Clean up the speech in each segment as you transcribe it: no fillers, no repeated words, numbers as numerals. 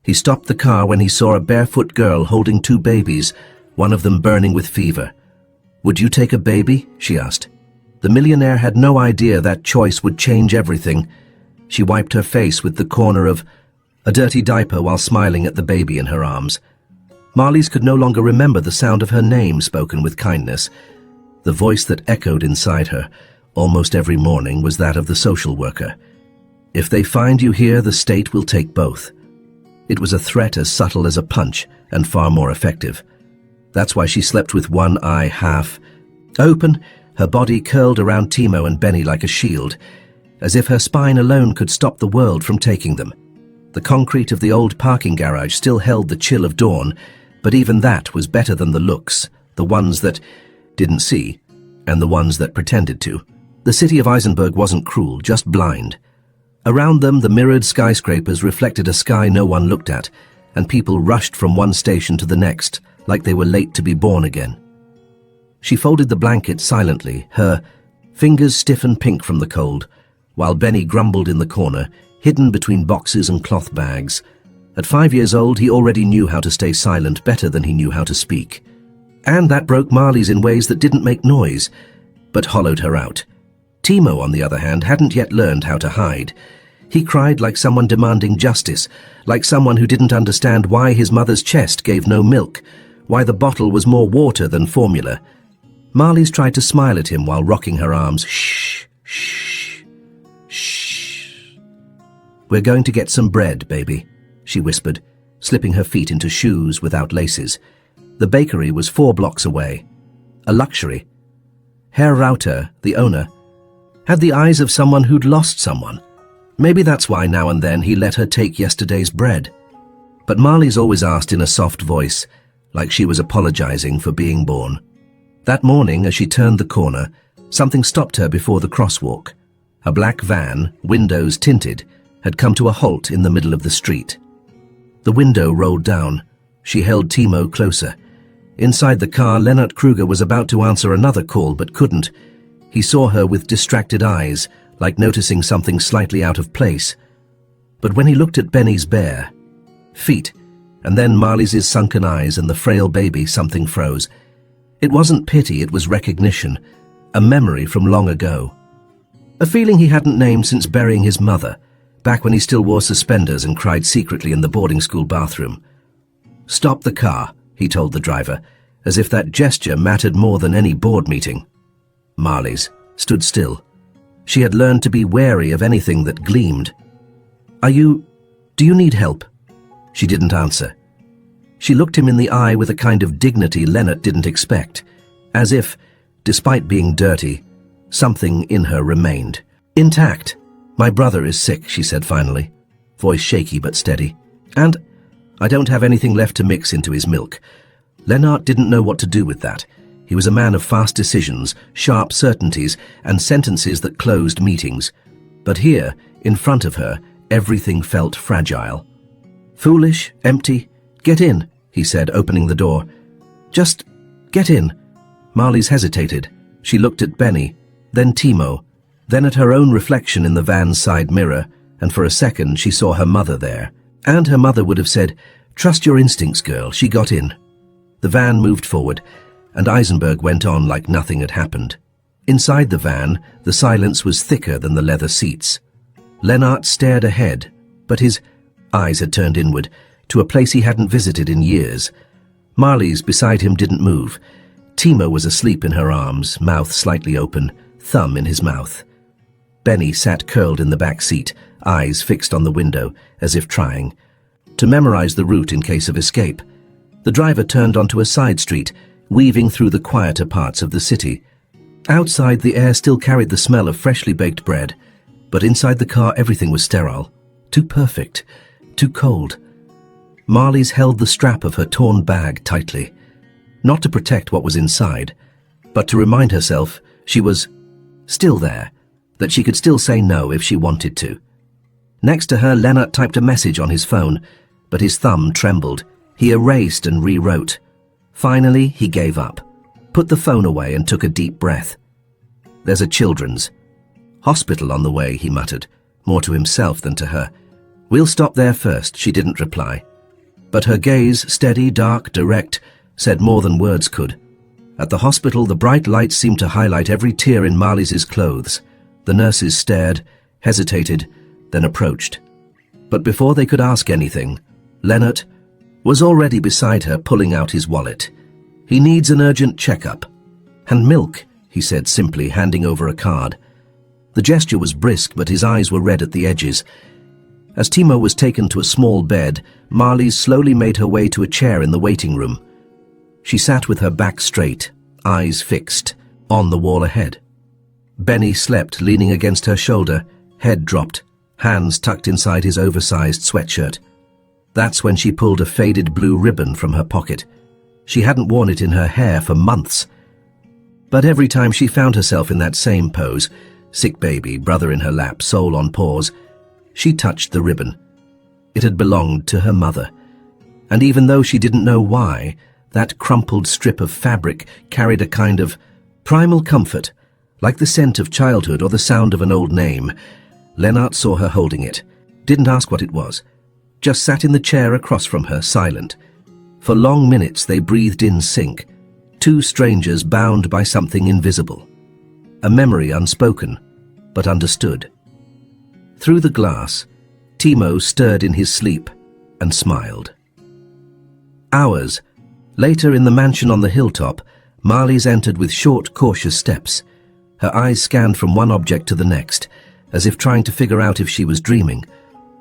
He stopped the car when he saw a barefoot girl holding two babies, one of them burning with fever. "Would you take a baby?" she asked. The millionaire had no idea that choice would change everything. She wiped her face with the corner of a dirty diaper while smiling at the baby in her arms. Marlies could no longer remember the sound of her name spoken with kindness. The voice that echoed inside her almost every morning was that of the social worker. "If they find you here, the state will take both." It was a threat as subtle as a punch and far more effective. That's why she slept with one eye half open, her body curled around Timo and Benny like a shield, as if her spine alone could stop the world from taking them. The concrete of the old parking garage still held the chill of dawn, but even that was better than the looks, the ones that didn't see, and the ones that pretended to. The city of Eisenberg wasn't cruel, just blind. Around them, the mirrored skyscrapers reflected a sky no one looked at, and people rushed from one station to the next, like they were late to be born again. She folded the blanket silently, her fingers stiff and pink from the cold, while Benny grumbled in the corner, hidden between boxes and cloth bags. At 5 years old, he already knew how to stay silent better than he knew how to speak. And that broke Marlies in ways that didn't make noise, but hollowed her out. Timo, on the other hand, hadn't yet learned how to hide. He cried like someone demanding justice, like someone who didn't understand why his mother's chest gave no milk, why the bottle was more water than formula. Marlies tried to smile at him while rocking her arms. "Shh, shh, shh. We're going to get some bread, baby," she whispered, slipping her feet into shoes without laces. The bakery was 4 blocks away. A luxury. Herr Rauter, the owner, had the eyes of someone who'd lost someone. Maybe that's why now and then he let her take yesterday's bread. But Marlies always asked in a soft voice, like she was apologizing for being born. That morning, as she turned the corner, something stopped her before the crosswalk. A black van, windows tinted, had come to a halt in the middle of the street. The window rolled down. She held Timo closer. Inside the car, Lennart Kruger was about to answer another call but couldn't. He saw her with distracted eyes, like noticing something slightly out of place. But when he looked at Benny's bare feet, and then Marlies' sunken eyes and the frail baby, something froze. It wasn't pity, it was recognition, a memory from long ago. A feeling he hadn't named since burying his mother, back when he still wore suspenders and cried secretly in the boarding school bathroom. "Stop the car," he told the driver, as if that gesture mattered more than any board meeting. Marlies stood still. She had learned to be wary of anything that gleamed. Do you need help?" She didn't answer. She looked him in the eye with a kind of dignity Lennart didn't expect, as if, despite being dirty, something in her remained. "Intact. My brother is sick," she said finally, voice shaky but steady. "And I don't have anything left to mix into his milk." Lennart didn't know what to do with that. He was a man of fast decisions, sharp certainties, and sentences that closed meetings. But here, in front of her, everything felt fragile. "Foolish, empty. Get in," he said, opening the door. "Just get in." Marlies hesitated. She looked at Benny, then Timo, then at her own reflection in the van's side mirror, and for a second she saw her mother there. And her mother would have said, "Trust your instincts, girl." She got in. The van moved forward, and Eisenberg went on like nothing had happened. Inside the van, the silence was thicker than the leather seats. Lennart stared ahead, but his eyes had turned inward, to a place he hadn't visited in years. Marlies beside him didn't move. Timo was asleep in her arms, mouth slightly open, thumb in his mouth. Benny sat curled in the back seat, eyes fixed on the window, as if trying to memorize the route in case of escape. The driver turned onto a side street, weaving through the quieter parts of the city. Outside, the air still carried the smell of freshly baked bread, but inside the car everything was sterile. Too perfect, too cold. Marlies held the strap of her torn bag tightly, not to protect what was inside, but to remind herself she was still there, that she could still say no if she wanted to. Next to her, Lennart typed a message on his phone, but his thumb trembled. He erased and rewrote. Finally, he gave up, put the phone away and took a deep breath. "There's a children's hospital on the way," he muttered, more to himself than to her. "We'll stop there first." She didn't reply. But her gaze, steady, dark, direct, said more than words could. At the hospital, the bright lights seemed to highlight every tear in Marley's clothes. The nurses stared, hesitated, then approached. But before they could ask anything, Leonard was already beside her, pulling out his wallet. "He needs an urgent checkup." "And milk," he said simply, handing over a card. The gesture was brisk, but his eyes were red at the edges. As Timo was taken to a small bed, Marley slowly made her way to a chair in the waiting room. She sat with her back straight, eyes fixed, on the wall ahead. Benny slept, leaning against her shoulder, head dropped, hands tucked inside his oversized sweatshirt. That's when she pulled a faded blue ribbon from her pocket. She hadn't worn it in her hair for months. But every time she found herself in that same pose, sick baby, brother in her lap, soul on pause, she touched the ribbon. It had belonged to her mother. And even though she didn't know why, that crumpled strip of fabric carried a kind of primal comfort, like the scent of childhood or the sound of an old name. Lennart saw her holding it, didn't ask what it was, just sat in the chair across from her, silent. For long minutes they breathed in sync, two strangers bound by something invisible. A memory unspoken, but understood. Through the glass, Timo stirred in his sleep and smiled. Hours later, in the mansion on the hilltop, Marley's entered with short, cautious steps. Her eyes scanned from one object to the next, as if trying to figure out if she was dreaming,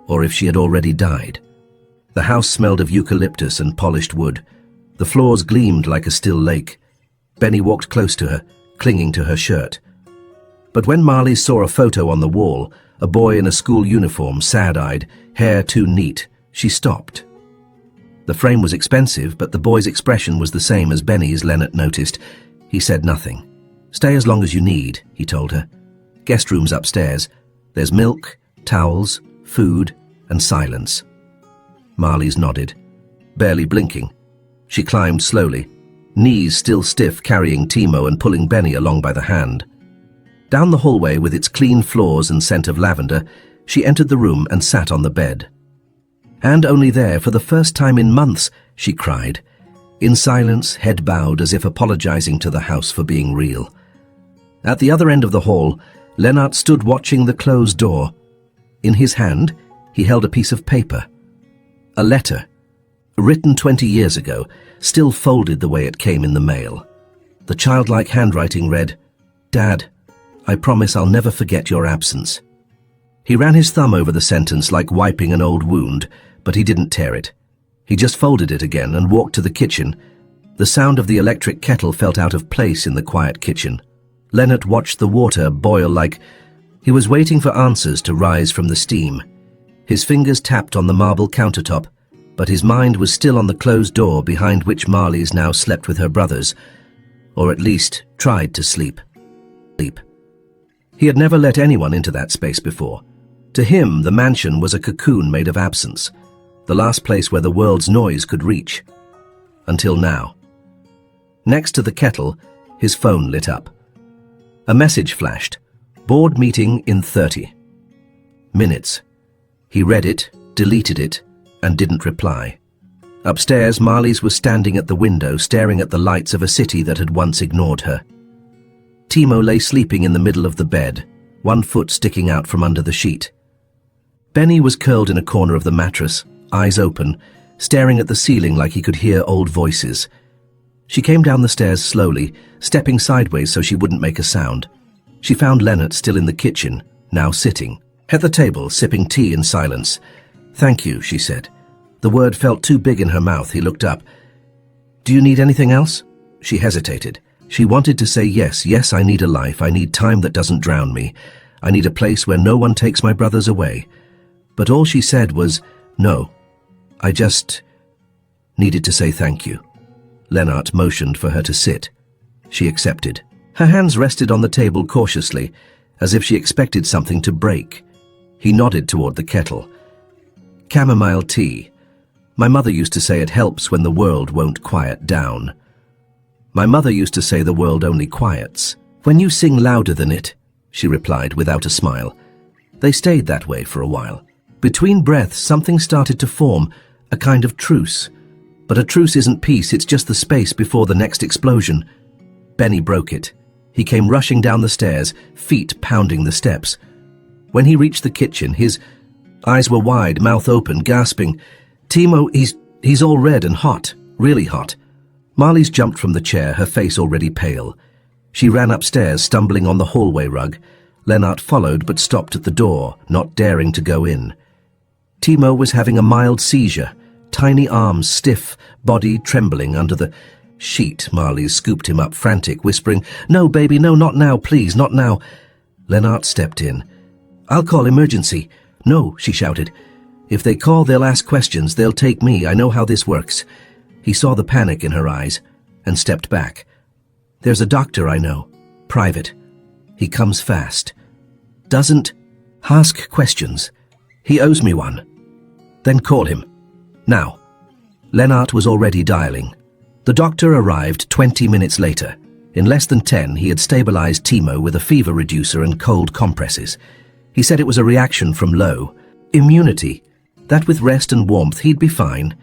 or if she had already died. The house smelled of eucalyptus and polished wood. The floors gleamed like a still lake. Benny walked close to her, clinging to her shirt. But when Marley saw a photo on the wall, a boy in a school uniform, sad-eyed, hair too neat, she stopped. The frame was expensive, but the boy's expression was the same as Benny's, Leonard noticed. He said nothing. "Stay as long as you need," he told her. "Guest room's upstairs. There's milk, towels, food, and silence." Marley's nodded, barely blinking. She climbed slowly, knees still stiff, carrying Timo and pulling Benny along by the hand. Down the hallway with its clean floors and scent of lavender, she entered the room and sat on the bed. And only there, for the first time in months, she cried. In silence, head bowed as if apologizing to the house for being real. At the other end of the hall, Lennart stood watching the closed door. In his hand, he held a piece of paper. A letter, written 20 years ago, still folded the way it came in the mail. The childlike handwriting read, "Dad, I promise I'll never forget your absence." He ran his thumb over the sentence like wiping an old wound, but he didn't tear it. He just folded it again and walked to the kitchen. The sound of the electric kettle felt out of place in the quiet kitchen. Leonard watched the water boil like he was waiting for answers to rise from the steam. His fingers tapped on the marble countertop, but his mind was still on the closed door behind which Marley's now slept with her brothers, or at least tried to sleep. He had never let anyone into that space before. To him, the mansion was a cocoon made of absence, the last place where the world's noise could reach. Until now. Next to the kettle, his phone lit up. A message flashed. Board meeting in 30 minutes. He read it, deleted it, and didn't reply. Upstairs, Marley's was standing at the window, staring at the lights of a city that had once ignored her. Timo lay sleeping in the middle of the bed, one foot sticking out from under the sheet. Benny was curled in a corner of the mattress, eyes open, staring at the ceiling like he could hear old voices. She came down the stairs slowly, stepping sideways so she wouldn't make a sound. She found Leonard still in the kitchen, now sitting at the table, sipping tea in silence. "Thank you," she said. The word felt too big in her mouth. He looked up. "Do you need anything else?" She hesitated. She wanted to say yes, yes, I need a life, I need time that doesn't drown me, I need a place where no one takes my brothers away. But all she said was, no, I just needed to say thank you. Lennart motioned for her to sit. She accepted. Her hands rested on the table cautiously, as if she expected something to break. He nodded toward the kettle. "Chamomile tea. My mother used to say it helps when the world won't quiet down." "My mother used to say the world only quiets when you sing louder than it," she replied without a smile. They stayed that way for a while. Between breaths, something started to form, a kind of truce. But a truce isn't peace, it's just the space before the next explosion. Benny broke it. He came rushing down the stairs, feet pounding the steps. When he reached the kitchen, his eyes were wide, mouth open, gasping. "Timo, he's all red and hot, really hot." Marlies jumped from the chair, her face already pale. She ran upstairs, stumbling on the hallway rug. Lennart followed but stopped at the door, not daring to go in. Timo was having a mild seizure, tiny arms stiff, body trembling under the sheet. Marlies scooped him up, frantic, whispering, "No, baby, no, not now, please, not now." Lennart stepped in. "I'll call emergency." "No," she shouted. "If they call, they'll ask questions. They'll take me. I know how this works." He saw the panic in her eyes and stepped back. "There's a doctor I know. Private. He comes fast. Doesn't ask questions. He owes me one." "Then call him. Now." Lennart was already dialing. The doctor arrived 20 minutes later. In less than 10, he had stabilized Timo with a fever reducer and cold compresses. He said it was a reaction from low immunity, that with rest and warmth he'd be fine.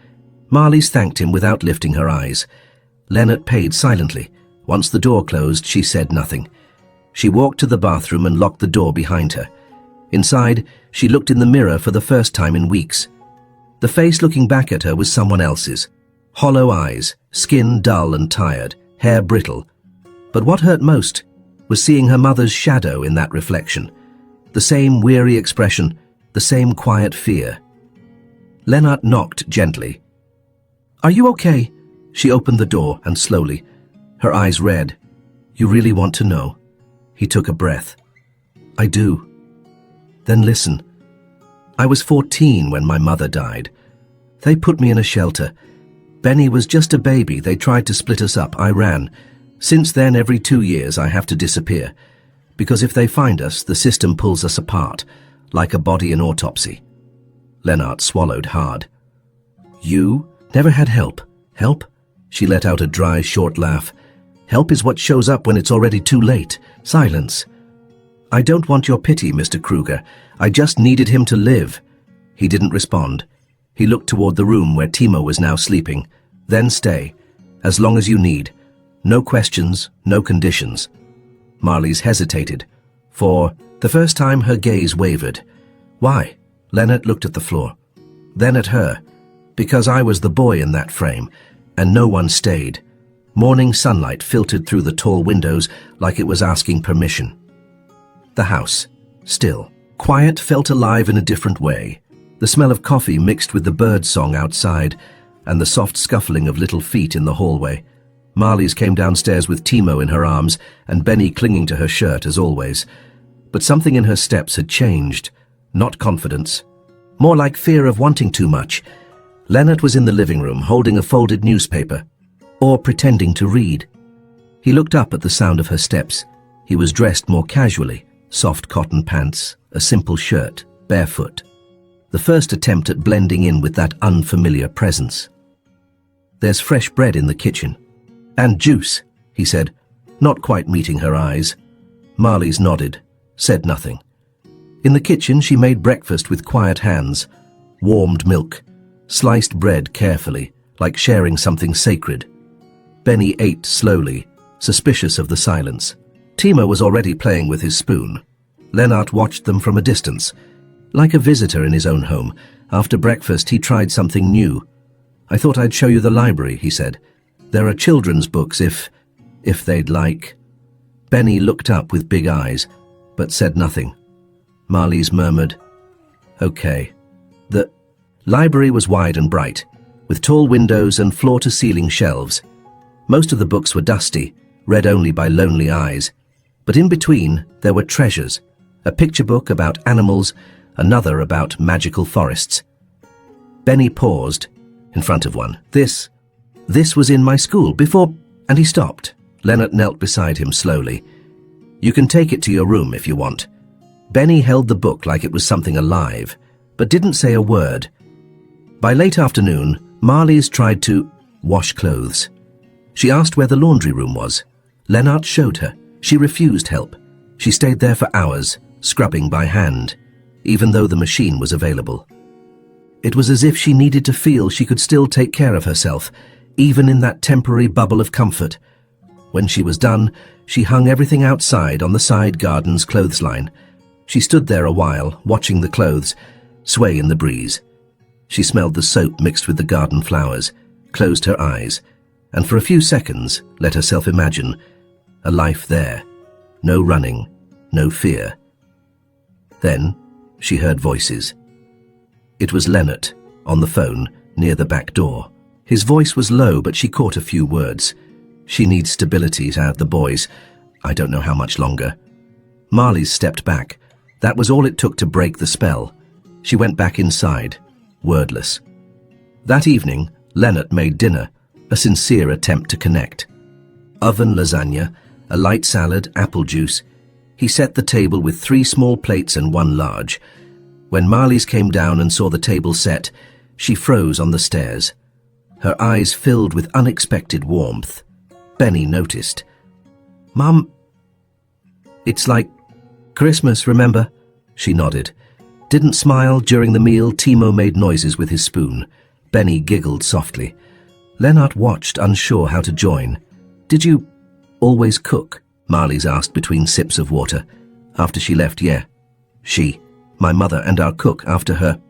Marlies thanked him without lifting her eyes. Lennart paid silently. Once the door closed, she said nothing. She walked to the bathroom and locked the door behind her. Inside, she looked in the mirror for the first time in weeks. The face looking back at her was someone else's. Hollow eyes, skin dull and tired, hair brittle. But what hurt most was seeing her mother's shadow in that reflection. The same weary expression, the same quiet fear. Lennart knocked gently. "Are you okay?" She opened the door and slowly, her eyes red. "You really want to know?" He took a breath. "I do." "Then listen. I was 14 when my mother died. They put me in a shelter. Benny was just a baby. They tried to split us up. I ran. Since then, every 2 years, I have to disappear. Because if they find us, the system pulls us apart, like a body in autopsy." Lennart swallowed hard. "You never had help? Help?" She let out a dry, short laugh. "Help is what shows up when it's already too late." Silence. "I don't want your pity, Mr. Kruger. I just needed him to live." He didn't respond. He looked toward the room where Timo was now sleeping. "Then stay. As long as you need. No questions, no conditions." Marlies hesitated. For the first time, her gaze wavered. "Why?" Lennart looked at the floor. Then at her. "Because I was the boy in that frame, and no one stayed." Morning sunlight filtered through the tall windows like it was asking permission. The house, still, quiet, felt alive in a different way. The smell of coffee mixed with the bird song outside and the soft scuffling of little feet in the hallway. Marlies came downstairs with Timo in her arms and Benny clinging to her shirt as always. But something in her steps had changed. Not confidence. More like fear of wanting too much. Lennart was in the living room holding a folded newspaper, or pretending to read. He looked up at the sound of her steps. He was dressed more casually, soft cotton pants, a simple shirt, barefoot. The first attempt at blending in with that unfamiliar presence. "There's fresh bread in the kitchen. And juice," he said, not quite meeting her eyes. Marlies nodded, said nothing. In the kitchen, she made breakfast with quiet hands, warmed milk, sliced bread carefully, like sharing something sacred. Benny ate slowly, suspicious of the silence. Timo was already playing with his spoon. Lennart watched them from a distance. Like a visitor in his own home, after breakfast he tried something new. "I thought I'd show you the library," he said. "There are children's books if they'd like." Benny looked up with big eyes, but said nothing. Marlies murmured, "Okay." The library was wide and bright, with tall windows and floor-to-ceiling shelves. Most of the books were dusty, read only by lonely eyes. But in between, there were treasures. A picture book about animals, another about magical forests. Benny paused in front of one. This was in my school before," and he stopped. Lennart knelt beside him slowly. "You can take it to your room if you want." Benny held the book like it was something alive, but didn't say a word. By late afternoon, Marlies tried to wash clothes. She asked where the laundry room was. Lennart showed her. She refused help. She stayed there for hours, scrubbing by hand, even though the machine was available. It was as if she needed to feel she could still take care of herself, even in that temporary bubble of comfort. When she was done, she hung everything outside on the side garden's clothesline. She stood there a while, watching the clothes sway in the breeze. She smelled the soap mixed with the garden flowers, closed her eyes, and for a few seconds let herself imagine a life there. No running, no fear. Then she heard voices. It was Leonard, on the phone, near the back door. His voice was low, but she caught a few words. She needs stability to have the boys. I don't know how much longer. Marlies stepped back. That was all it took to break the spell. She went back inside, wordless. That evening, Leonard made dinner, a sincere attempt to connect. Oven lasagna, a light salad, apple juice. He set the table with 3 small plates and 1 large. When Marlies came down and saw the table set, she froze on the stairs. Her eyes filled with unexpected warmth. Benny noticed. "Mum, it's like Christmas, remember?" She nodded. Didn't smile. During the meal, Timo made noises with his spoon. Benny giggled softly. Leonard watched, unsure how to join. "Did you always cook?" Marlies asked between sips of water. "After she left, yeah. My mother and our cook after her."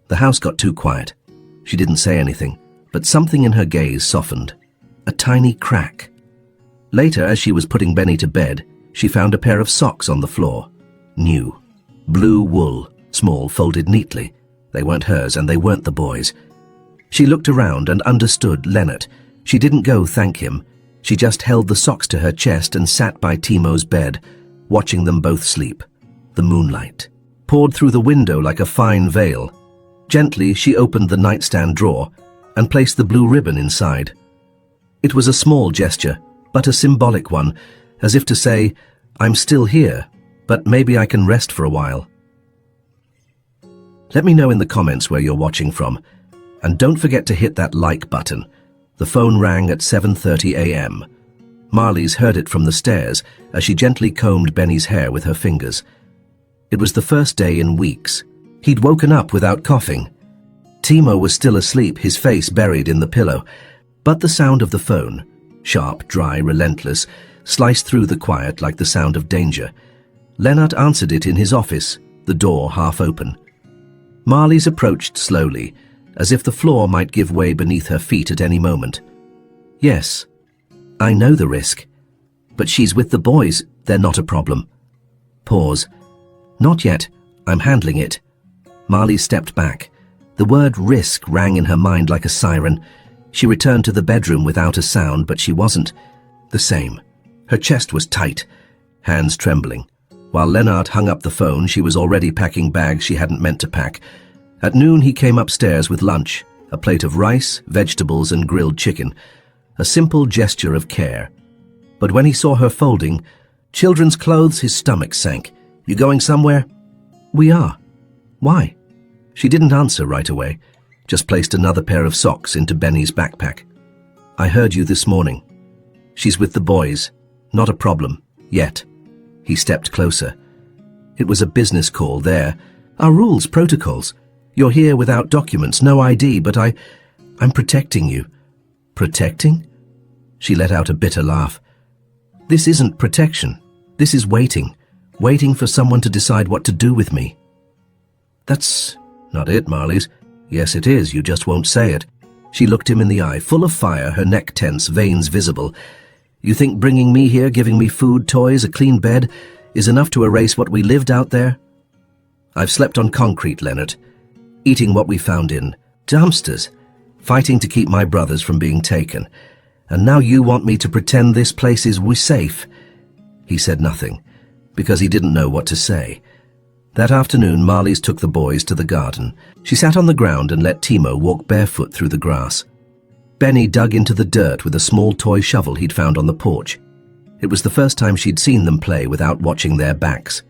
The house got too quiet. She didn't say anything, but something in her gaze softened. A tiny crack. Later, as she was putting Benny to bed, she found a pair of socks on the floor. New. Blue wool, small, folded neatly. They weren't hers and they weren't the boys'. She looked around and understood Leonard. She didn't go thank him. She just held the socks to her chest and sat by Timo's bed, watching them both sleep. The moonlight poured through the window like a fine veil. Gently, she opened the nightstand drawer and placed the blue ribbon inside. It was a small gesture, but a symbolic one, as if to say, "I'm still here, but maybe I can rest for a while." Let me know in the comments where you're watching from, and don't forget to hit that like button. The phone rang at 7:30 a.m. Marlies heard it from the stairs as she gently combed Benny's hair with her fingers. It was the first day in weeks. He'd woken up without coughing. Timo was still asleep, his face buried in the pillow, but the sound of the phone, sharp, dry, relentless, sliced through the quiet like the sound of danger. Leonard answered it in his office, the door half open. Marlies approached slowly, as if the floor might give way beneath her feet at any moment. "Yes, I know the risk, but she's with the boys, they're not a problem." Pause. "Not yet, I'm handling it." Marlies stepped back. The word risk rang in her mind like a siren. She returned to the bedroom without a sound, but she wasn't the same. Her chest was tight, hands trembling. While Leonard hung up the phone, she was already packing bags she hadn't meant to pack. At noon, he came upstairs with lunch, a plate of rice, vegetables, and grilled chicken. A simple gesture of care. But when he saw her folding children's clothes, his stomach sank. "You going somewhere?" "We are." "Why?" She didn't answer right away, just placed another pair of socks into Benny's backpack. "I heard you this morning. She's with the boys. Not a problem. Yet." He stepped closer. "It was a business call there. Our rules, protocols. You're here without documents, no ID, but I'm protecting you." "Protecting?" She let out a bitter laugh. "This isn't protection. This is waiting. Waiting for someone to decide what to do with me." "That's not it, Marlies." "Yes, it is. You just won't say it." She looked him in the eye, full of fire, her neck tense, veins visible. "You think bringing me here, giving me food, toys, a clean bed, is enough to erase what we lived out there?" "I've slept on concrete, Leonard. Eating what we found in dumpsters. Fighting to keep my brothers from being taken. And now you want me to pretend this place is safe?" He said nothing, because he didn't know what to say. That afternoon, Marlies took the boys to the garden. She sat on the ground and let Timo walk barefoot through the grass. Benny dug into the dirt with a small toy shovel he'd found on the porch. It was the first time she'd seen them play without watching their backs.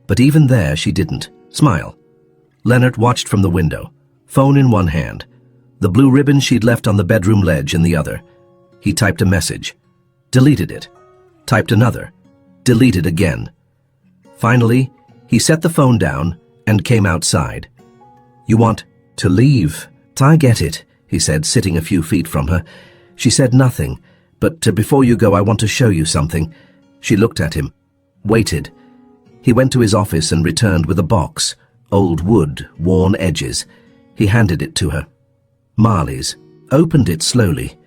But even there, she didn't smile. Leonard watched from the window, phone in one hand, the blue ribbon she'd left on the bedroom ledge in the other. He typed a message, deleted it, typed another, deleted again. Finally, he set the phone down and came outside. "You want To leave. I get it, he said, sitting a few feet from her. She said nothing, but before you go, I want to show you something. She looked at him, waited. He went to his office and returned with a box, old wood, worn edges. He handed it to her. Marley's. Opened it slowly.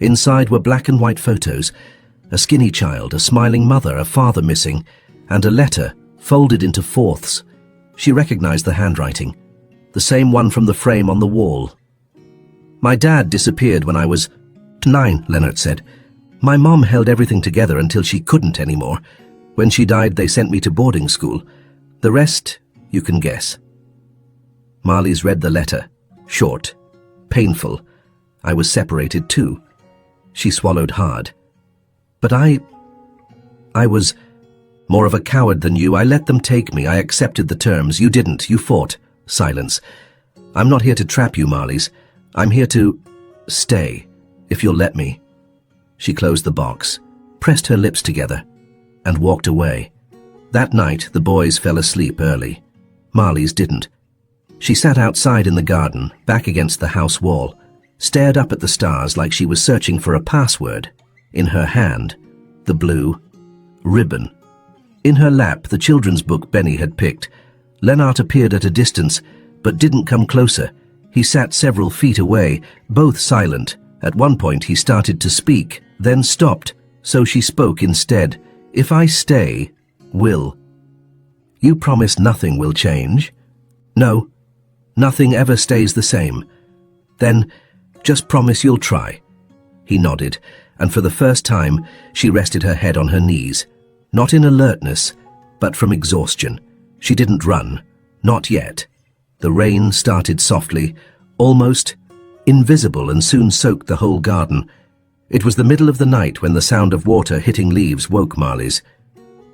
Inside were black and white photos. A skinny child, a smiling mother, a father missing, and a letter, folded into fourths. She recognized the handwriting. The same one from the frame on the wall. My dad disappeared when I was 9, Leonard said. My mom held everything together until she couldn't anymore. When she died, they sent me to boarding school. The rest, you can guess. Marley's read the letter. Short. Painful. I was separated too. She swallowed hard. But I was more of a coward than you. I let them take me. I accepted the terms. You didn't. You fought. Silence. I'm not here to trap you, Marley's. I'm here to stay, if you'll let me. She closed the box, pressed her lips together, and walked away. That night, the boys fell asleep early. Marley's didn't. She sat outside in the garden, back against the house wall, stared up at the stars like she was searching for a password. In her hand, the blue ribbon. In her lap, the children's book Benny had picked. Lennart appeared at a distance, but didn't come closer. He sat several feet away, both silent. At one point he started to speak, then stopped, so she spoke instead. If I stay, will. You promise nothing will change? No, nothing ever stays the same. Then, just promise you'll try. He nodded, and for the first time, she rested her head on her knees. Not in alertness, but from exhaustion. She didn't run. Not yet. The rain started softly, almost invisible, and soon soaked the whole garden. It was the middle of the night when the sound of water hitting leaves woke Marley's.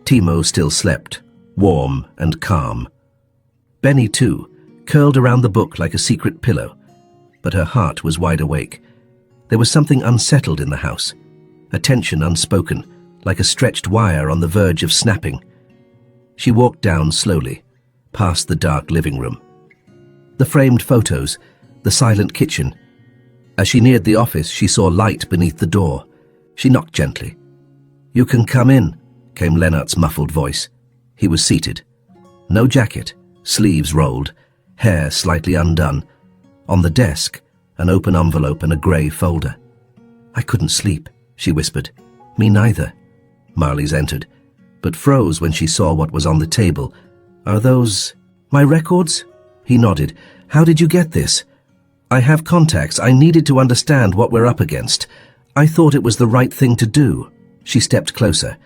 Timo still slept, warm and calm. Benny, too, curled around the book like a secret pillow. But her heart was wide awake. There was something unsettled in the house, a tension unspoken, like a stretched wire on the verge of snapping. She walked down slowly, past the dark living room. The framed photos, the silent kitchen. As she neared the office, she saw light beneath the door. She knocked gently. You can come in, came Lennart's muffled voice. He was seated. No jacket, sleeves rolled, hair slightly undone. On the desk, an open envelope and a grey folder. I couldn't sleep, she whispered. Me neither. Marley's entered, but froze when she saw what was on the table. Are those my records? He nodded. How did you get this? I have contacts. I needed to understand what we're up against. I thought it was the right thing to do. She stepped closer,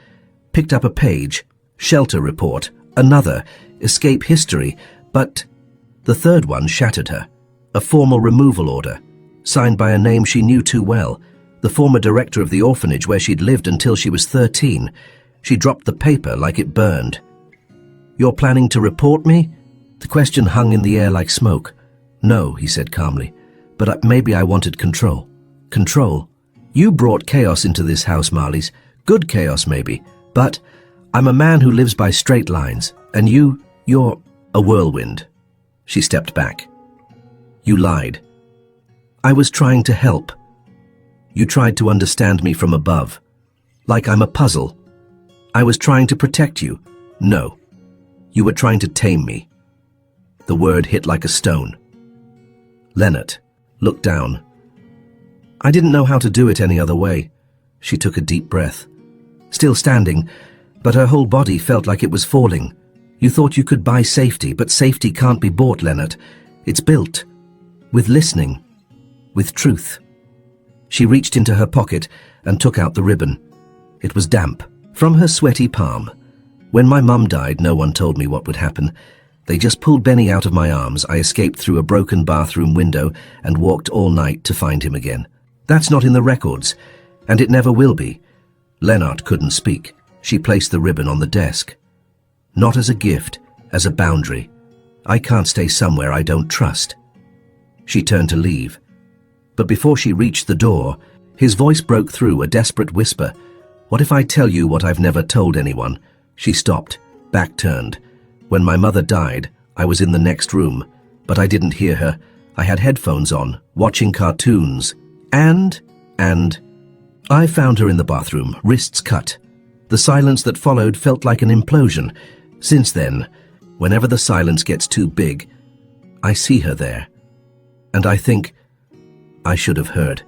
picked up a page. Shelter report. Another. Escape history. But the third one shattered her. A formal removal order, signed by a name she knew too well. The former director of the orphanage where she'd lived until she was 13. She dropped the paper like it burned. You're planning to report me? The question hung in the air like smoke. No, he said calmly, but maybe I wanted control. Control? You brought chaos into this house, Marley's. Good chaos, maybe. But I'm a man who lives by straight lines, and you're a whirlwind. She stepped back. You lied. I was trying to help. You tried to understand me from above, like I'm a puzzle. I was trying to protect you. No, you were trying to tame me. The word hit like a stone. Lennart looked down. I didn't know how to do it any other way. She took a deep breath. Still standing, but her whole body felt like it was falling. You thought you could buy safety, but safety can't be bought, Lennart. It's built. With listening. With truth. She reached into her pocket and took out the ribbon. It was damp, from her sweaty palm. When my mum died, no one told me what would happen. They just pulled Benny out of my arms. I escaped through a broken bathroom window and walked all night to find him again. That's not in the records, and it never will be. Lennart couldn't speak. She placed the ribbon on the desk. Not as a gift, as a boundary. I can't stay somewhere I don't trust. She turned to leave. But before she reached the door, his voice broke through, a desperate whisper. What if I tell you what I've never told anyone? She stopped, back turned. When my mother died, I was in the next room, but I didn't hear her. I had headphones on, watching cartoons, and I found her in the bathroom, wrists cut. The silence that followed felt like an implosion. Since then, whenever the silence gets too big, I see her there, and I think I should have heard.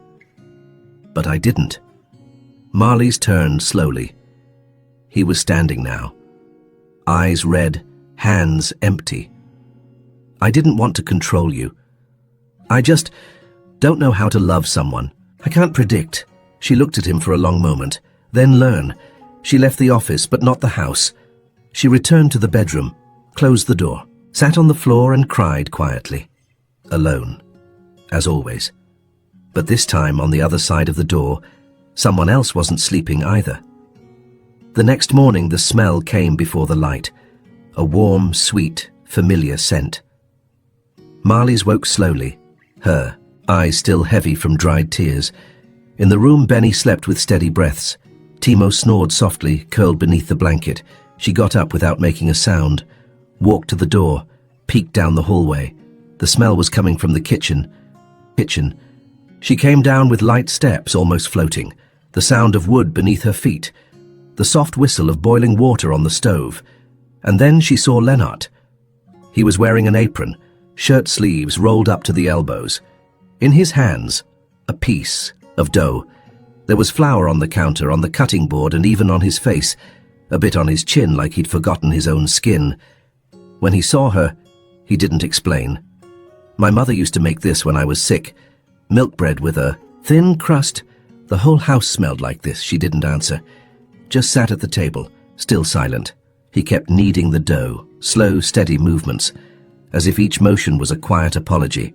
But I didn't. Marley's turned slowly. He was standing now, eyes red, hands empty. I didn't want to control you. I just don't know how to love someone. I can't predict. She looked at him for a long moment, then learn. She left the office, but not the house. She returned to the bedroom, closed the door, sat on the floor and cried quietly. Alone, as always. But this time, on the other side of the door, someone else wasn't sleeping either. The next morning, the smell came before the light, a warm, sweet, familiar scent. Marley's woke slowly, her eyes still heavy from dried tears. In the room, Benny slept with steady breaths. Timo snored softly, curled beneath the blanket. She got up without making a sound, walked to the door, peeked down the hallway. The smell was coming from the kitchen. She came down with light steps, almost floating, the sound of wood beneath her feet, the soft whistle of boiling water on the stove. And then she saw Lennart. He was wearing an apron, shirt sleeves rolled up to the elbows. In his hands, a piece of dough. There was flour on the counter, on the cutting board, and even on his face, a bit on his chin like he'd forgotten his own skin. When he saw her, he didn't explain. My mother used to make this when I was sick. Milk bread with a thin crust. The whole house smelled like this. She didn't answer. Just sat at the table, still silent. He kept kneading the dough, slow, steady movements, as if each motion was a quiet apology.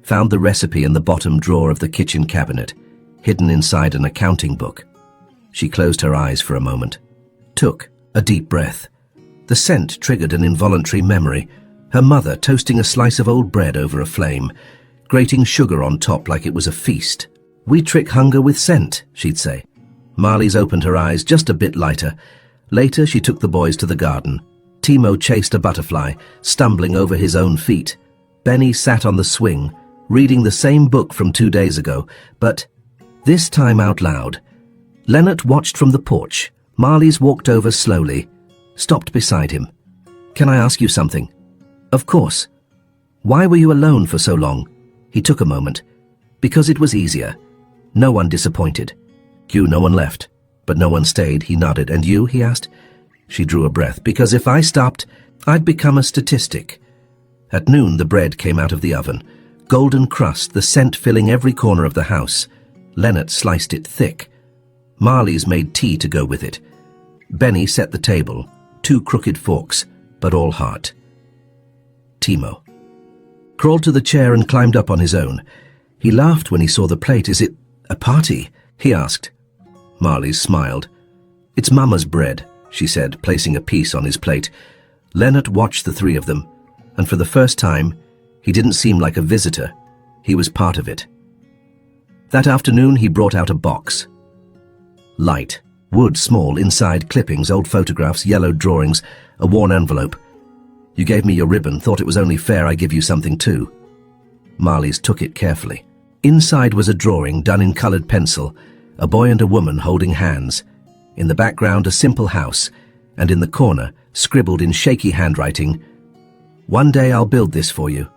Found the recipe in the bottom drawer of the kitchen cabinet, hidden inside an accounting book. She closed her eyes for a moment, took a deep breath. The scent triggered an involuntary memory. Her mother toasting a slice of old bread over a flame, grating sugar on top like it was a feast. "We trick hunger with scent," she'd say. Marley's opened her eyes just a bit lighter. Later, she took the boys to the garden. Timo chased a butterfly, stumbling over his own feet. Benny sat on the swing, reading the same book from 2 days ago, but this time out loud. Lennart watched from the porch. Marley's walked over slowly, stopped beside him. "Can I ask you something?" "Of course." "Why were you alone for so long?" He took a moment. "Because it was easier. No one disappointed." "No one left, but no one stayed," he nodded. "And you?" he asked. She drew a breath. "Because if I stopped, I'd become a statistic." At noon, the bread came out of the oven. Golden crust, the scent filling every corner of the house. Lennart sliced it thick. Marley's made tea to go with it. Benny set the table, 2 crooked forks, but all heart. Timo crawled to the chair and climbed up on his own. He laughed when he saw the plate. "Is it a party?" he asked. Marley's smiled. "It's Mama's bread," she said, placing a piece on his plate. Lennart watched the 3 of them, and for the first time, he didn't seem like a visitor. He was part of it. That afternoon, he brought out a box. Light, wood small, inside clippings, old photographs, yellowed drawings, a worn envelope. "You gave me your ribbon, thought it was only fair I give you something too." Marley's took it carefully. Inside was a drawing done in colored pencil, a boy and a woman holding hands. In the background, a simple house, and in the corner, scribbled in shaky handwriting, "One day I'll build this for you."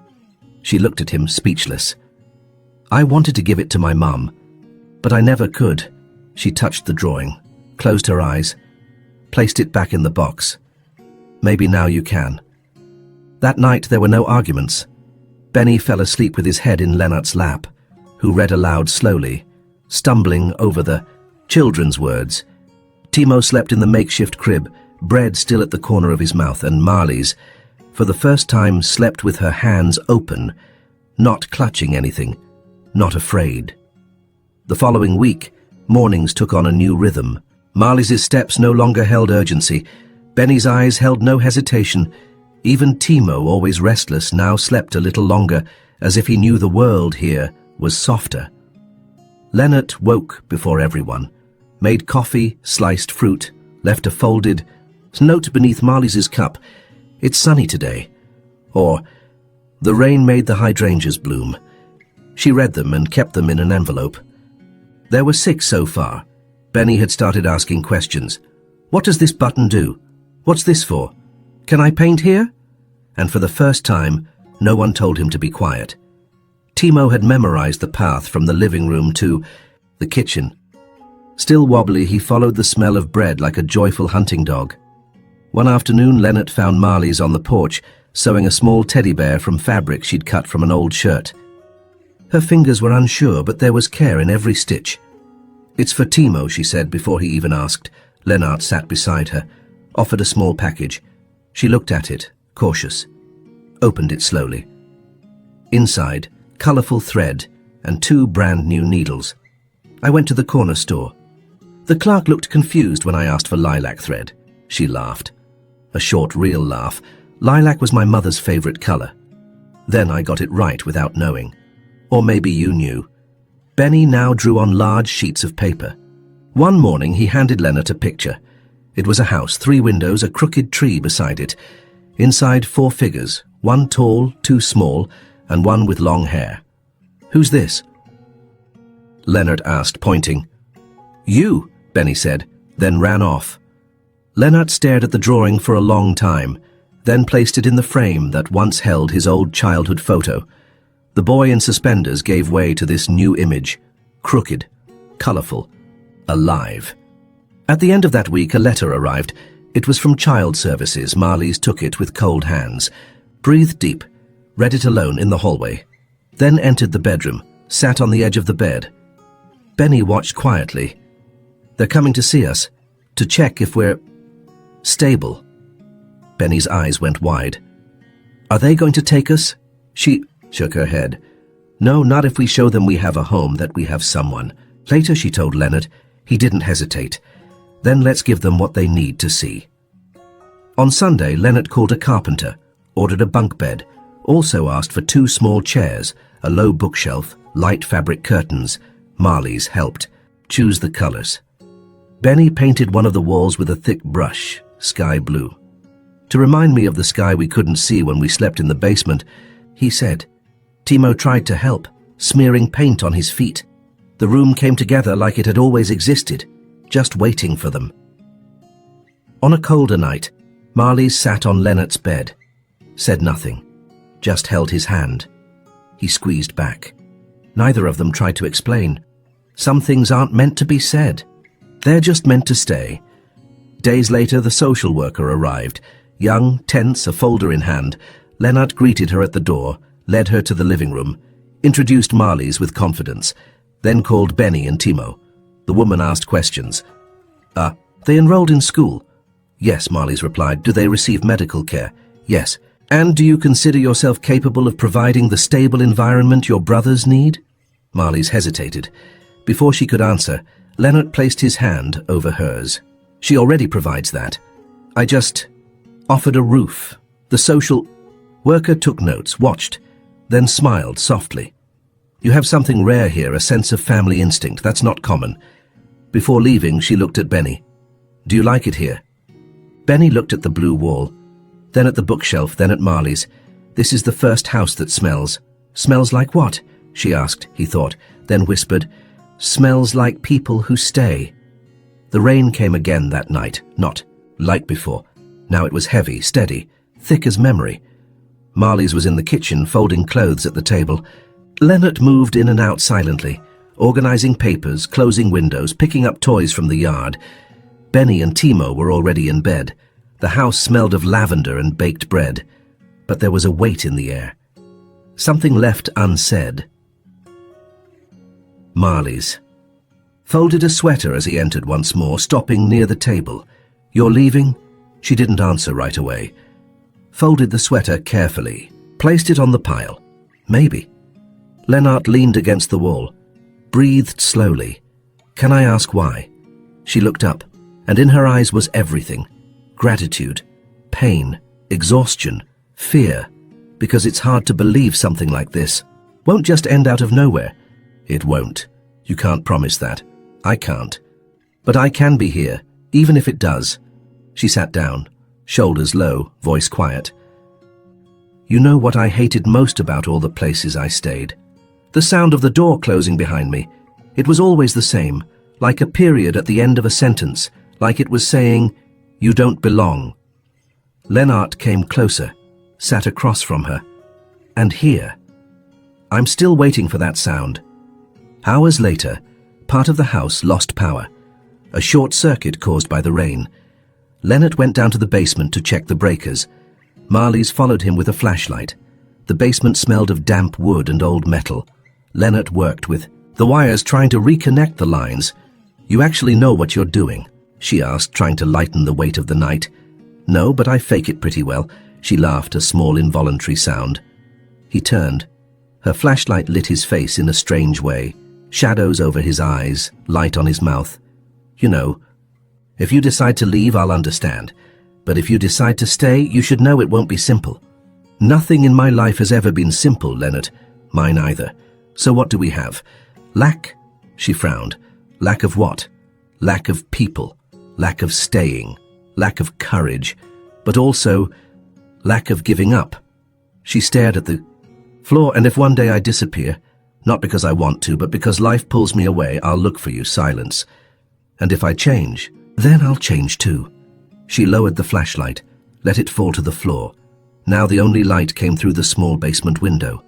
She looked at him, speechless. "I wanted to give it to my mum, but I never could." She touched the drawing, closed her eyes, placed it back in the box. "Maybe now you can." That night there were no arguments. Benny fell asleep with his head in Lennart's lap, who read aloud slowly, stumbling over the children's words. Timo slept in the makeshift crib, bread still at the corner of his mouth, and Marley's, for the first time, slept with her hands open, not clutching anything, not afraid. The following week, mornings took on a new rhythm. Marley's steps no longer held urgency. Benny's eyes held no hesitation. Even Timo, always restless, now slept a little longer, as if he knew the world here was softer. Lennart woke before everyone, made coffee, sliced fruit, left a folded note beneath Marley's cup. "It's sunny today." Or, The rain made the hydrangeas bloom. She read them and kept them in an envelope. There were 6 so far. Benny had started asking questions. What does this button do? What's this for? Can I paint here? And for the first time, no one told him to be quiet. Timo had memorized the path from the living room to the kitchen. Still wobbly, he followed the smell of bread like a joyful hunting dog. One afternoon, Leonard found Marlies on the porch, sewing a small teddy bear from fabric she'd cut from an old shirt. Her fingers were unsure, but there was care in every stitch. "It's for Timo," she said before he even asked. Leonard sat beside her, offered a small package. She looked at it, cautious, opened it slowly. Inside, colourful thread and 2 brand-new needles. "I went to the corner store. The clerk looked confused when I asked for lilac thread." She laughed. A short, real laugh. "Lilac was my mother's favourite colour. Then I got it right without knowing. Or maybe you knew." Benny now drew on large sheets of paper. One morning he handed Leonard a picture. It was a house, 3 windows, a crooked tree beside it. Inside 4 figures, 1 tall, 2 small, and 1 with long hair. "Who's this?" Leonard asked, pointing. "You," Benny said, then ran off. Leonard stared at the drawing for a long time, then placed it in the frame that once held his old childhood photo. The boy in suspenders gave way to this new image, crooked, colourful, alive. At the end of that week, a letter arrived. It was from Child Services. Marlies took it with cold hands, breathed deep, read it alone in the hallway, then entered the bedroom, sat on the edge of the bed. Benny watched quietly. "They're coming to see us, to check if we're stable." Benny's eyes went wide. "Are they going to take us?" She shook her head. "No, not if we show them we have a home, that we have someone." Later, she told Leonard. He didn't hesitate. "Then let's give them what they need to see." On Sunday, Leonard called a carpenter, ordered a bunk bed, also asked for 2 small chairs, a low bookshelf, light fabric curtains. Marlies helped choose the colors. Benny painted one of the walls with a thick brush, sky blue. "To remind me of the sky we couldn't see when we slept in the basement," he said. Timo tried to help, smearing paint on his feet. The room came together like it had always existed, just waiting for them. On a colder night, Marlies sat on Leonard's bed, said nothing, just held his hand. He squeezed back. Neither of them tried to explain. Some things aren't meant to be said. They're just meant to stay. Days later, the social worker arrived. Young, tense, a folder in hand, Leonard greeted her at the door, led her to the living room, introduced Marlies with confidence, then called Benny and Timo. The woman asked questions. They enrolled in school?" "Yes," Marlies replied. "Do they receive medical care?" "Yes." "And do you consider yourself capable of providing the stable environment your brothers need?" Marlies hesitated. Before she could answer, Leonard placed his hand over hers. "She already provides that. I just offered a roof." The social worker took notes, watched, then smiled softly. "You have something rare here, a sense of family instinct. That's not common." Before leaving, she looked at Benny. "Do you like it here?" Benny looked at the blue wall, then at the bookshelf, then at Marlies. "This is the first house that smells." "Smells like what?" she asked, he thought, then whispered, "Smells like people who stay." The rain came again that night, not like before. Now it was heavy, steady, thick as memory. Marlies was in the kitchen, folding clothes at the table. Leonard moved in and out silently, organizing papers, closing windows, picking up toys from the yard. Benny and Timo were already in bed. The house smelled of lavender and baked bread, but there was a weight in the air. Something left unsaid. Marlies folded a sweater as he entered once more, stopping near the table. "You're leaving?" She didn't answer right away. Folded the sweater carefully, placed it on the pile. "Maybe." Leonard leaned against the wall, breathed slowly. "Can I ask why?" She looked up, and in her eyes was everything. Gratitude, pain, exhaustion, fear, because it's hard to believe something like this won't just end out of nowhere. It won't. You can't promise that. I can't. But I can be here, even if it does. She sat down, shoulders low, voice quiet. You know what I hated most about all the places I stayed? The sound of the door closing behind me. It was always the same, like a period at the end of a sentence, like it was saying, "You don't belong." Lennart came closer, sat across from her. And here. I'm still waiting for that sound. Hours later, part of the house lost power. A short circuit caused by the rain. Lennart went down to the basement to check the breakers. Marlies followed him with a flashlight. The basement smelled of damp wood and old metal. Lennart worked with the wires trying to reconnect the lines. "You actually know what you're doing?" she asked, trying to lighten the weight of the night. "No, but I fake it pretty well," she laughed, a small involuntary sound. He turned. Her flashlight lit his face in a strange way. Shadows over his eyes, light on his mouth. "You know, if you decide to leave, I'll understand. But if you decide to stay, you should know it won't be simple." "Nothing in my life has ever been simple, Lennart. Mine either. So what do we have? Lack?" She frowned. "Lack of what?" "Lack of people. Lack of staying. Lack of courage. But also, lack of giving up." She stared at the floor. "And if one day I disappear, not because I want to, but because life pulls me away, I'll look for you." Silence. "And if I change, then I'll change too." She lowered the flashlight, let it fall to the floor. Now the only light came through the small basement window.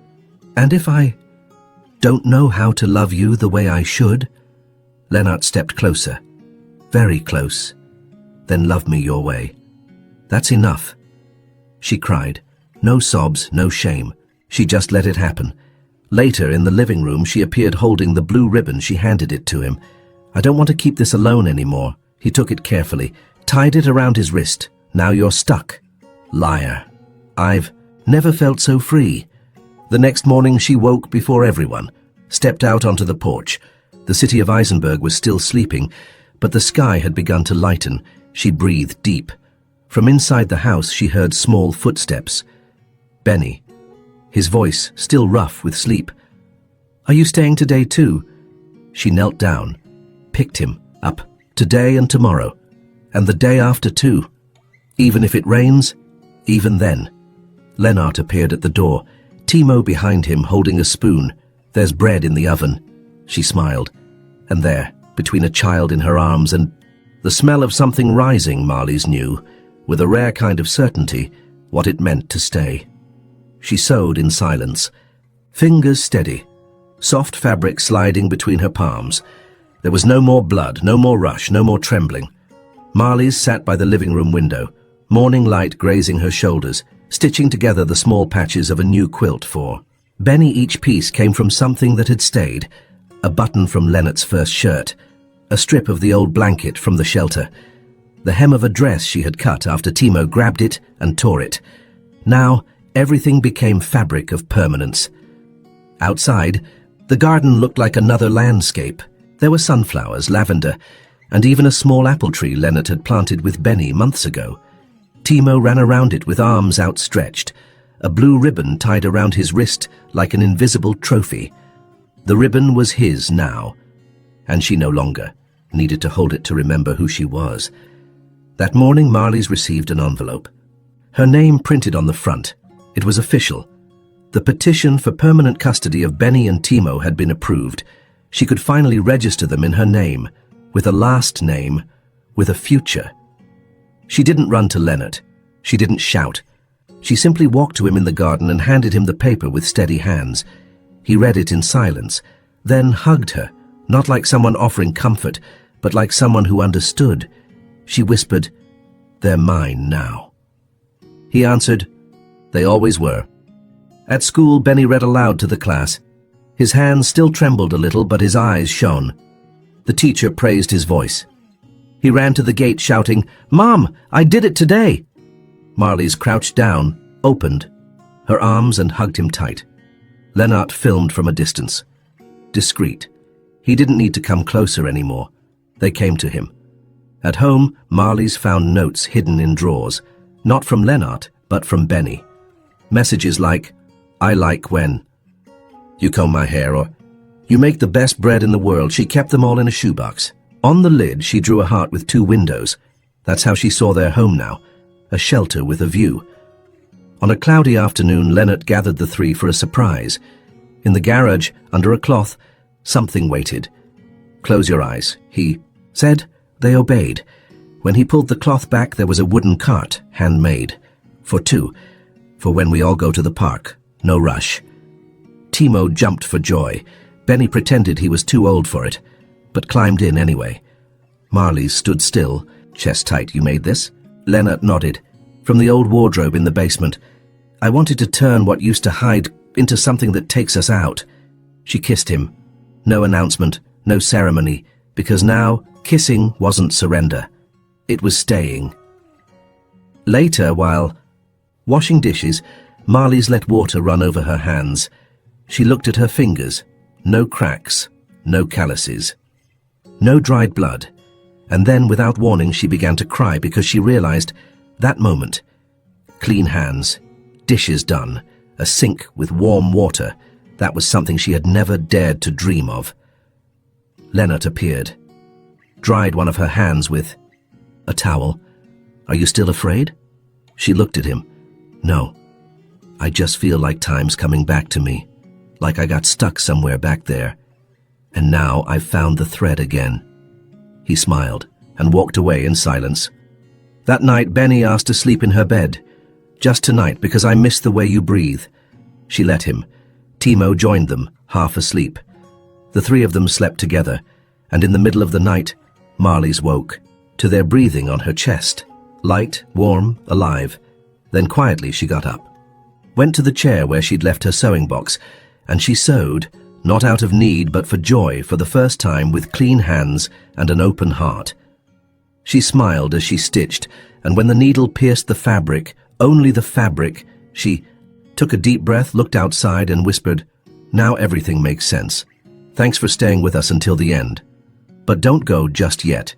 "And if I don't know how to love you the way I should?" Lennart stepped closer, very close. "Then love me your way. That's enough." She cried. No sobs, no shame. She just let it happen. Later, in the living room, she appeared holding the blue ribbon. She handed it to him. "I don't want to keep this alone anymore." He took it carefully, tied it around his wrist. "Now you're stuck." Liar. I've never felt so free. The next morning she woke before everyone, stepped out onto the porch. The city of Eisenberg was still sleeping, but the sky had begun to lighten. She breathed deep. From inside the house she heard small footsteps. Benny. His voice still rough with sleep. "Are you staying today too?" She knelt down, picked him up. "Today and tomorrow. And the day after too. Even if it rains, even then." Lennart appeared at the door, Timo behind him holding a spoon. "There's bread in the oven." She smiled. And there, between a child in her arms and the smell of something rising, Marlies knew, with a rare kind of certainty, what it meant to stay. She sewed in silence, fingers steady, soft fabric sliding between her palms. There was no more blood, no more rush, no more trembling. Marlies sat by the living room window, morning light grazing her shoulders, stitching together the small patches of a new quilt for Benny. Each piece came from something that had stayed. A button from Lennart's first shirt, a strip of the old blanket from the shelter, the hem of a dress she had cut after Timo grabbed it and tore it. Now, everything became fabric of permanence. Outside, the garden looked like another landscape. There were sunflowers, lavender, and even a small apple tree Lennart had planted with Benny months ago. Timo ran around it with arms outstretched, a blue ribbon tied around his wrist like an invisible trophy. The ribbon was his now, and she no longer needed to hold it to remember who she was. That morning, Marlies received an envelope. Her name printed on the front. It was official. The petition for permanent custody of Benny and Timo had been approved. She could finally register them in her name, with a last name, with a future. She didn't run to Lennart. She didn't shout. She simply walked to him in the garden and handed him the paper with steady hands. He read it in silence, then hugged her, not like someone offering comfort, but like someone who understood. She whispered, "They're mine now." He answered, "They always were." At school, Benny read aloud to the class. His hands still trembled a little, but his eyes shone. The teacher praised his voice. He ran to the gate shouting, "Mom, I did it today!" Marlies crouched down, opened her arms and hugged him tight. Lennart filmed from a distance. Discreet. He didn't need to come closer anymore. They came to him. At home, Marlies found notes hidden in drawers, not from Lennart, but from Benny. Messages like, "I like when you comb my hair," or "You make the best bread in the world." She kept them all in a shoebox. On the lid, she drew a heart with 2 windows. That's how she saw their home now, a shelter with a view. On a cloudy afternoon, Leonard gathered the three for a surprise. In the garage, under a cloth, something waited. "Close your eyes," he said. They obeyed. When he pulled the cloth back, there was a wooden cart, handmade. For two. For when we all go to the park. No rush. Timo jumped for joy. Benny pretended he was too old for it, but climbed in anyway. Marley stood still, chest tight. "You made this?" Leonard nodded. "From the old wardrobe in the basement. I wanted to turn what used to hide into something that takes us out." She kissed him. No announcement, no ceremony, because now kissing wasn't surrender. It was staying. Later, while washing dishes, Marley's let water run over her hands. She looked at her fingers. No cracks, no calluses, no dried blood. And then, without warning, she began to cry because she realized that moment. Clean hands, dishes done, a sink with warm water. That was something she had never dared to dream of. Leonard appeared, dried one of her hands with a towel. "Are you still afraid?" She looked at him. "No. I just feel like time's coming back to me, like I got stuck somewhere back there. And now I've found the thread again." He smiled and walked away in silence. That night, Benny asked to sleep in her bed. "Just tonight, because I miss the way you breathe." She let him. Timo joined them, half asleep. The three of them slept together, and in the middle of the night, Marley's woke, to their breathing on her chest, light, warm, alive. Then quietly she got up, went to the chair where she'd left her sewing box, and she sewed, not out of need but for joy, for the first time, with clean hands and an open heart. She smiled as she stitched, and when the needle pierced the fabric, only the fabric, she took a deep breath, looked outside, and whispered, "Now everything makes sense. Thanks for staying with us until the end. But don't go just yet.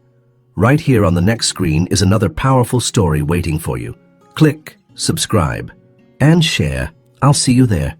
Right here on the next screen is another powerful story waiting for you. Click, subscribe, and share. I'll see you there.